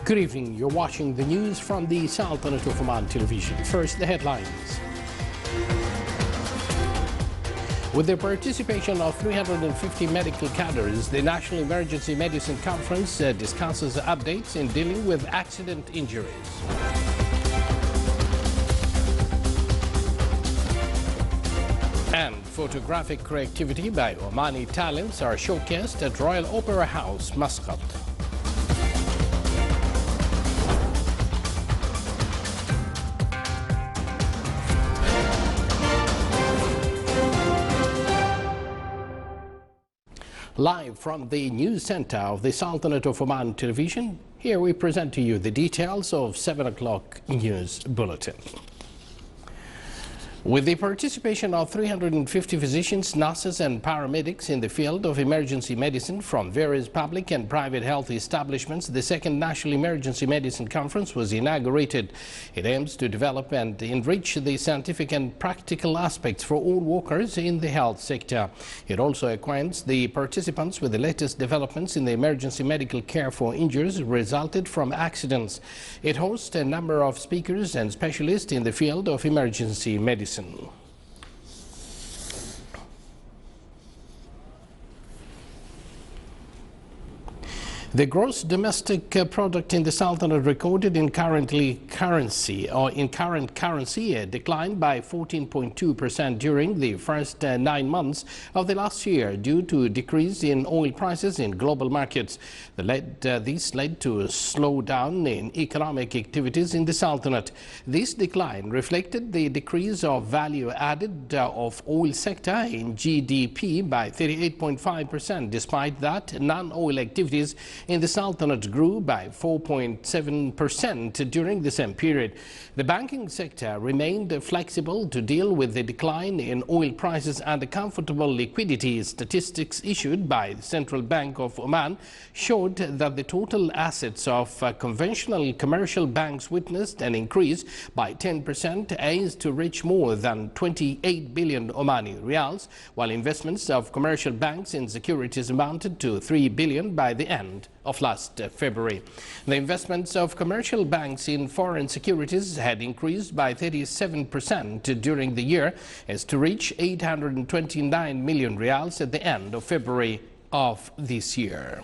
Good evening. You're watching the news from the Sultanate of Oman television. First, the headlines. With the participation of 350 medical cadres, the National Emergency Medicine Conference discusses updates in dealing with accident injuries. And photographic creativity by Omani talents are showcased at Royal Opera House, Muscat. Live from the news center of the Sultanate of Oman television, here we present to you the details of 7 o'clock news bulletin. With the participation of 350 physicians, nurses and paramedics in the field of emergency medicine from various public and private health establishments, the second National Emergency Medicine Conference was inaugurated. It aims to develop and enrich the scientific and practical aspects for all workers in the health sector. It also acquaints the participants with the latest developments in the emergency medical care for injuries resulted from accidents. It hosts a number of speakers and specialists in the field of emergency medicine. The gross domestic product in the Sultanate recorded in current currency declined by 14.2% during the first 9 months of the last year due to a decrease in oil prices in global markets. This led to a slowdown in economic activities in the Sultanate. This decline reflected the decrease of value added of oil sector in GDP by 38.5%. Despite that, non-oil activities in the Sultanate grew by 4.7% during the same period. The banking sector remained flexible to deal with the decline in oil prices, and the comfortable liquidity statistics issued by the Central Bank of Oman showed that the total assets of conventional commercial banks witnessed an increase by 10% as to reach more than 28 billion Omani riyals, while investments of commercial banks in securities amounted to 3 billion by the end of last February. The investments of commercial banks in foreign securities had increased by 37% during the year as to reach 829 million riyals at the end of February of this year.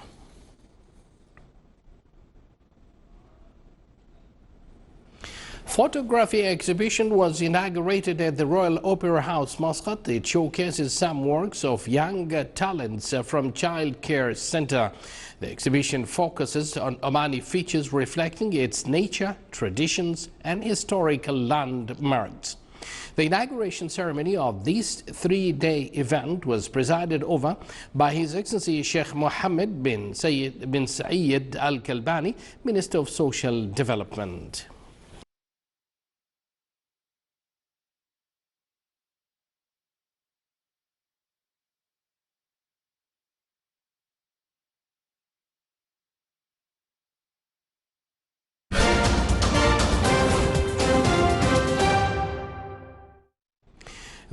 Photography exhibition was inaugurated at the Royal Opera House, Muscat. It showcases some works of young talents from Child Care Center. The exhibition focuses on Omani features reflecting its nature, traditions and historical landmarks. The inauguration ceremony of this three-day event was presided over by His Excellency Sheikh Mohammed bin Saeed Al Kalbani, Minister of Social Development.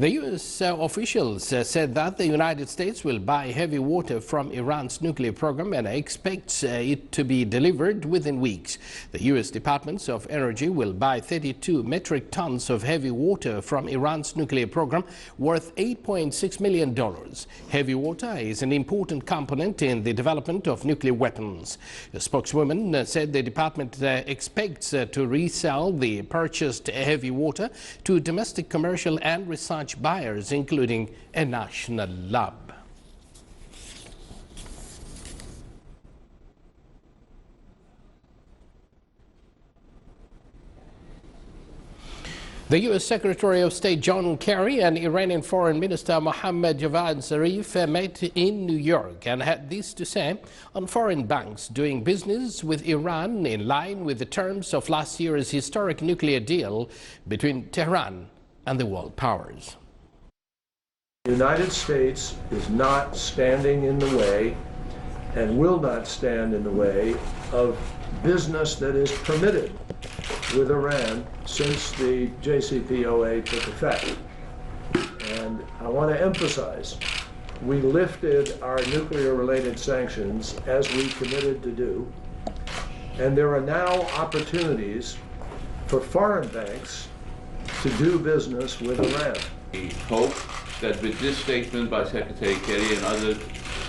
The U.S. officials said that the United States will buy heavy water from Iran's nuclear program and expects it to be delivered within weeks. The U.S. Department of Energy will buy 32 metric tons of heavy water from Iran's nuclear program worth $8.6 million. Heavy water is an important component in the development of nuclear weapons. A spokeswoman said the department expects to resell the purchased heavy water to domestic, commercial and research buyers, including a national lab. The U.S. Secretary of State John Kerry and Iranian Foreign Minister Mohammad Javad Zarif met in New York and had this to say on foreign banks doing business with Iran in line with the terms of last year's historic nuclear deal between Tehran and the world powers. The United States is not standing in the way and will not stand in the way of business that is permitted with Iran since the JCPOA took effect. And I want to emphasize, we lifted our nuclear-related sanctions as we committed to do And there are now opportunities for foreign banks to do business with Iran. We hope that with this statement by Secretary Kerry and other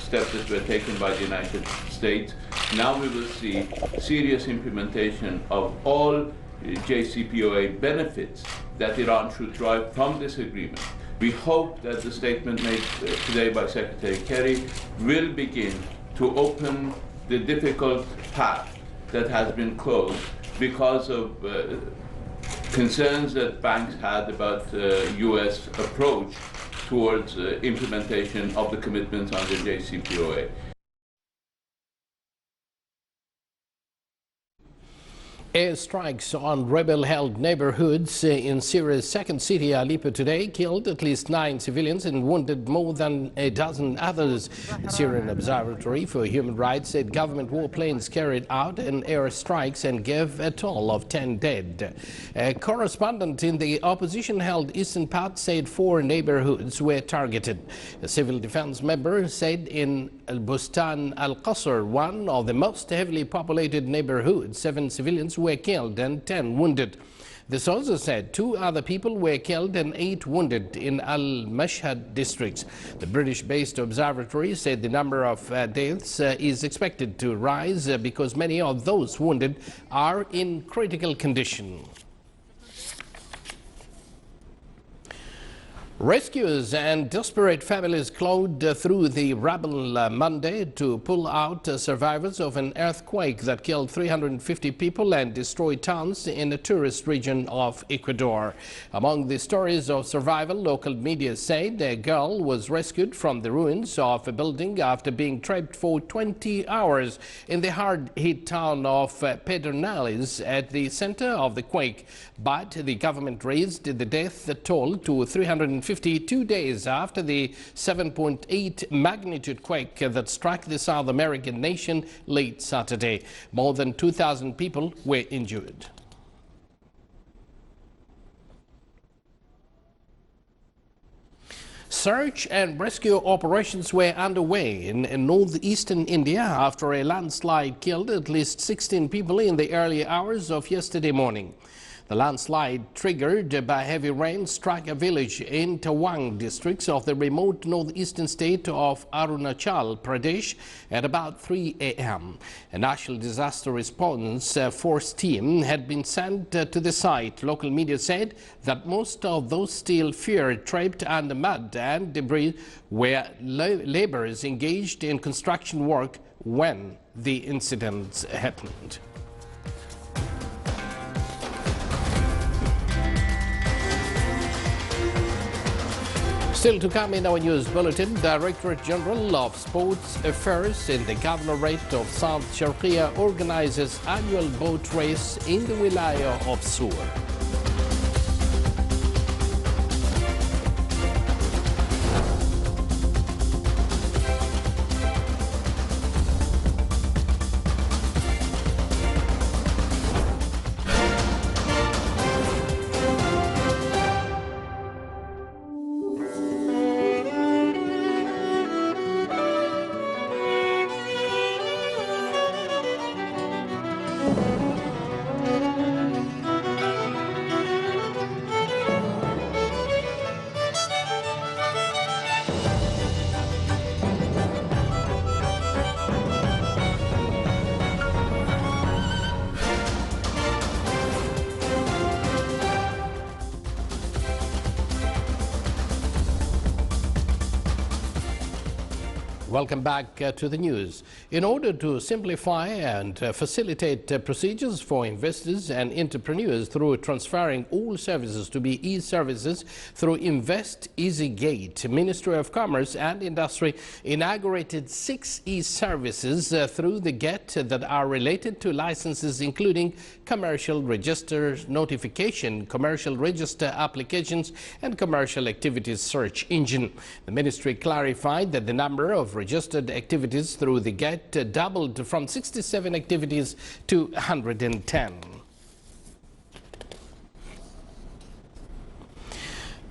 steps that were taken by the United States, now we will see serious implementation of all JCPOA benefits that Iran should derive from this agreement. We hope that the statement made today by Secretary Kerry will begin to open the difficult path that has been closed because of concerns that banks had about the U.S. approach towards implementation of the commitments under JCPOA. Airstrikes on rebel-held neighborhoods in Syria's second city, Aleppo, today killed at least 9 civilians and wounded more than a dozen others. The Syrian Observatory for Human Rights said government warplanes carried out an airstrikes and gave a toll of 10 dead. A correspondent in the opposition-held eastern part said 4 neighborhoods were targeted. A civil defense member said in Bustan al-Qasr, one of the most heavily populated neighborhoods, 7 civilians were killed and 10 wounded. The sources said 2 other people were killed and 8 wounded in Al-Mashhad districts. The British-based observatory said the number of deaths is expected to rise because many of those wounded are in critical condition. Rescuers and desperate families clawed through the rubble Monday to pull out survivors of an earthquake that killed 350 people and destroyed towns in a tourist region of Ecuador. Among the stories of survival, local media said a girl was rescued from the ruins of a building after being trapped for 20 hours in the hard-hit town of Pedernales at the center of the quake. But the government raised the death toll to 352 days after the 7.8 magnitude quake that struck the South American nation late Saturday. More than 2,000 people were injured. Search and rescue operations were underway in northeastern India after a landslide killed at least 16 people in the early hours of yesterday morning. The landslide, triggered by heavy rain, struck a village in Tawang districts of the remote northeastern state of Arunachal Pradesh at about 3 a.m. A national disaster response force team had been sent to the site. Local media said that most of those still feared trapped under mud and debris were laborers engaged in construction work when the incident happened. Still to come in our news bulletin, Directorate General of Sports Affairs in the Governorate of South Sharqiya organizes annual boat race in the Wilaya of Sur. Welcome back to the news. In order to simplify and facilitate procedures for investors and entrepreneurs through transferring all services to be e-services through Invest EasyGate, Ministry of Commerce and Industry inaugurated 6 e-services through the Gate that are related to licenses, including commercial register notification, commercial register applications, and commercial activities search engine. The ministry clarified that the number of registered activities through the Gate doubled from 67 activities to 110.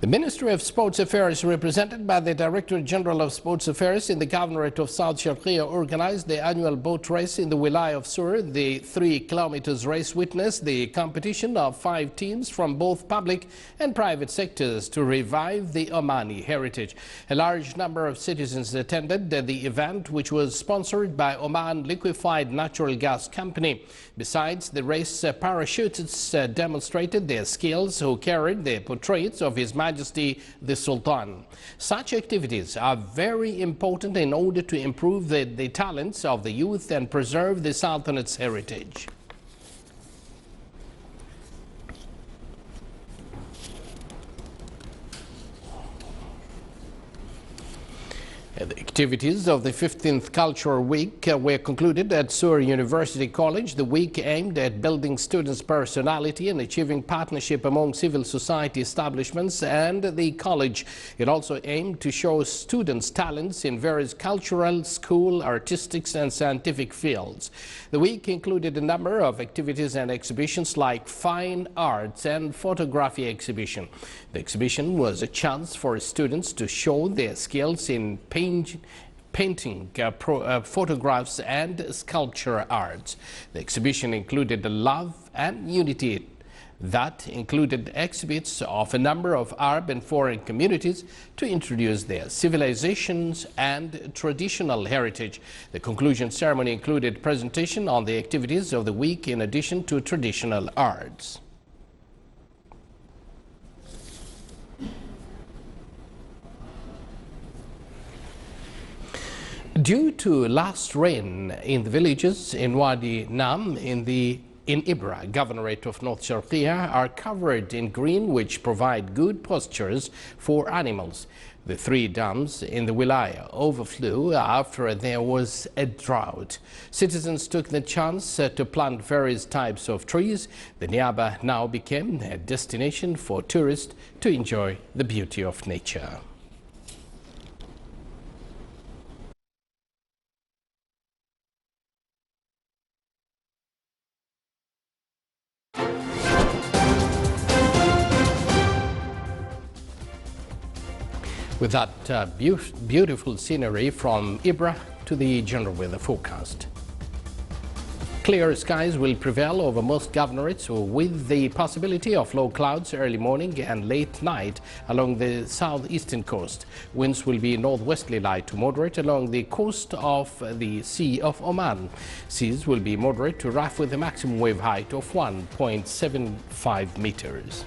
The Ministry of Sports Affairs, represented by the Director General of Sports Affairs in the Governorate of South Sharqiya, organized the annual boat race in the Wilaya of Sur. The 3 kilometers race witnessed the competition of 5 teams from both public and private sectors to revive the Omani heritage. A large number of citizens attended the event, which was sponsored by Oman Liquefied Natural Gas Company. Besides the race, parachutists demonstrated their skills, who carried the portraits of His Majesty the Sultan. Such activities are very important in order to improve the talents of the youth and preserve the Sultanate's heritage. The activities of the 15th Cultural Week were concluded at Sur University College. The week aimed at building students' personality and achieving partnership among civil society establishments and the college. It also aimed to show students' talents in various cultural, school, artistic and scientific fields. The week included a number of activities and exhibitions like fine arts and photography exhibition. The exhibition was a chance for students to show their skills in painting, photographs and sculpture arts. The exhibition included the love and unity that included exhibits of a number of Arab and foreign communities to introduce their civilizations and traditional heritage. The conclusion ceremony included presentation on the activities of the week in addition to traditional arts. Due to last rain in the villages in Wadi Nam in Ibra, Governorate of North Sharqiya, are covered in green, which provide good pastures for animals. The 3 dams in the Wilaya overflew after there was a drought. Citizens took the chance to plant various types of trees. The Niaba now became a destination for tourists to enjoy the beauty of nature. With that beautiful scenery from Ibra to the general weather forecast. Clear skies will prevail over most governorates, with the possibility of low clouds early morning and late night along the southeastern coast. Winds will be northwesterly light to moderate along the coast of the Sea of Oman. Seas will be moderate to rough with a maximum wave height of 1.75 meters.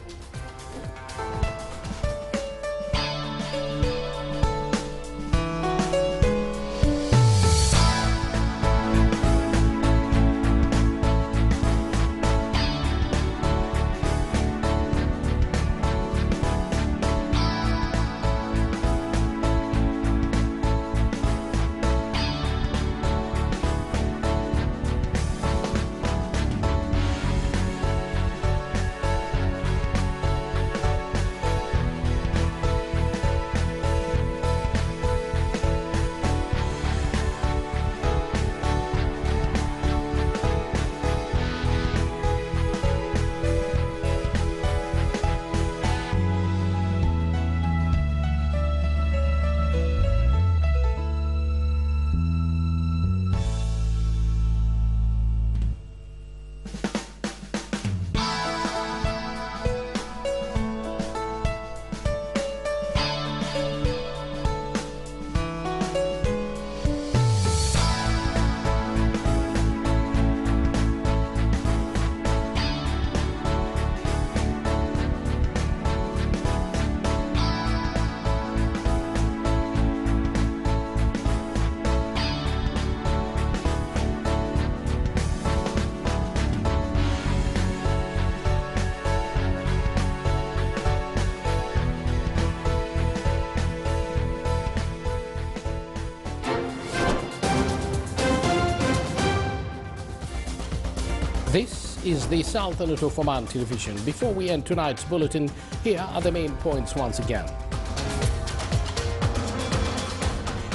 This is the Sultanate of Oman television. Before we end tonight's bulletin, here are the main points once again.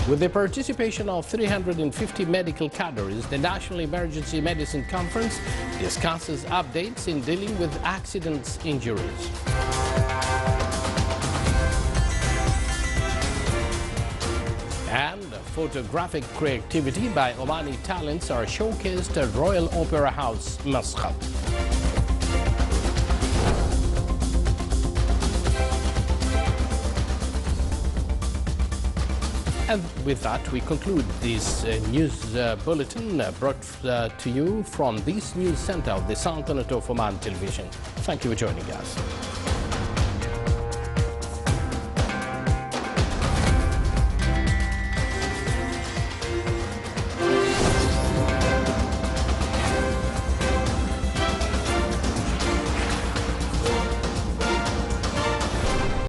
With the participation of 350 medical cadres, the National Emergency Medicine Conference discusses updates in dealing with accidents injuries. photographic creativity by Omani talents are showcased at Royal Opera House, Muscat. And with that, we conclude this news bulletin brought to you from this news center of the Sultanate of Oman Television. Thank you for joining us.